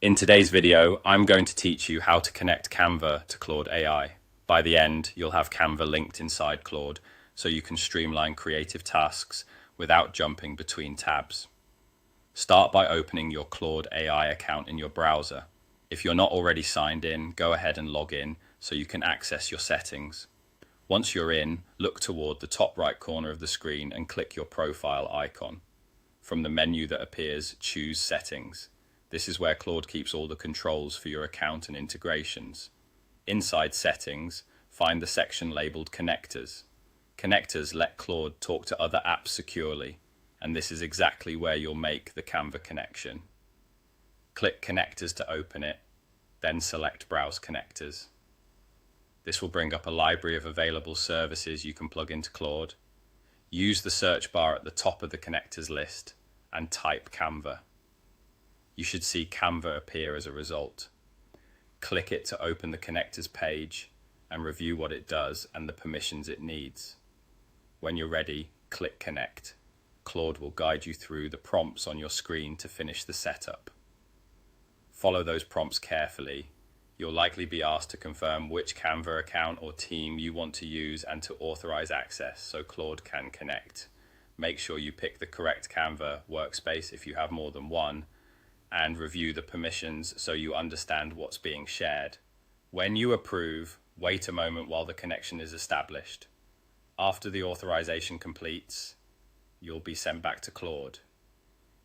In today's video, I'm going to teach you how to connect Canva to Claude AI. By the end, you'll have Canva linked inside Claude, so you can streamline creative tasks without jumping between tabs. Start by opening your Claude AI account in your browser. If you're not already signed in, go ahead and log in so you can access your settings. Once you're in, look toward the top right corner of the screen and click your profile icon. From the menu that appears, choose Settings. This is where Claude keeps all the controls for your account and integrations. Inside Settings, find the section labeled Connectors. Connectors let Claude talk to other apps securely, and this is exactly where you'll make the Canva connection. Click Connectors to open it, then select Browse Connectors. This will bring up a library of available services you can plug into Claude. Use the search bar at the top of the connectors list and type Canva. You should see Canva appear as a result. Click it to open the connectors page and review what it does and the permissions it needs. When you're ready, click Connect. Claude will guide you through the prompts on your screen to finish the setup. Follow those prompts carefully. You'll likely be asked to confirm which Canva account or team you want to use and to authorize access so Claude can connect. Make sure you pick the correct Canva workspace if you have more than one, and review the permissions so you understand what's being shared. When you approve, wait a moment while the connection is established. After the authorization completes, you'll be sent back to Claude.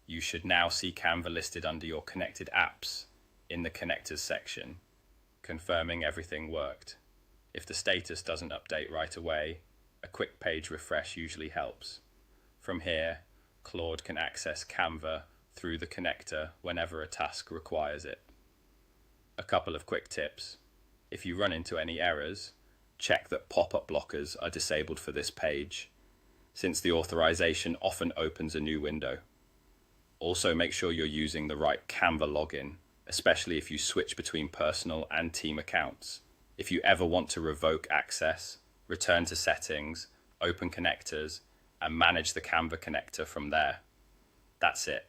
You should now see Canva listed under your connected apps in the connectors section, confirming everything worked. If the status doesn't update right away, a quick page refresh usually helps. From here, Claude can access Canva through the connector whenever a task requires it. A couple of quick tips. If you run into any errors, check that pop-up blockers are disabled for this page, since the authorization often opens a new window. Also, make sure you're using the right Canva login, especially if you switch between personal and team accounts. If you ever want to revoke access, return to Settings, open Connectors, and manage the Canva connector from there. That's it.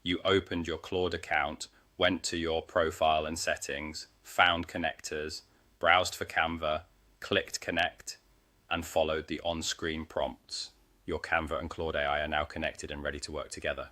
You opened your Claude account, went to your profile and settings, found connectors, browsed for Canva, clicked Connect, and followed the on-screen prompts. Your Canva and Claude AI are now connected and ready to work together.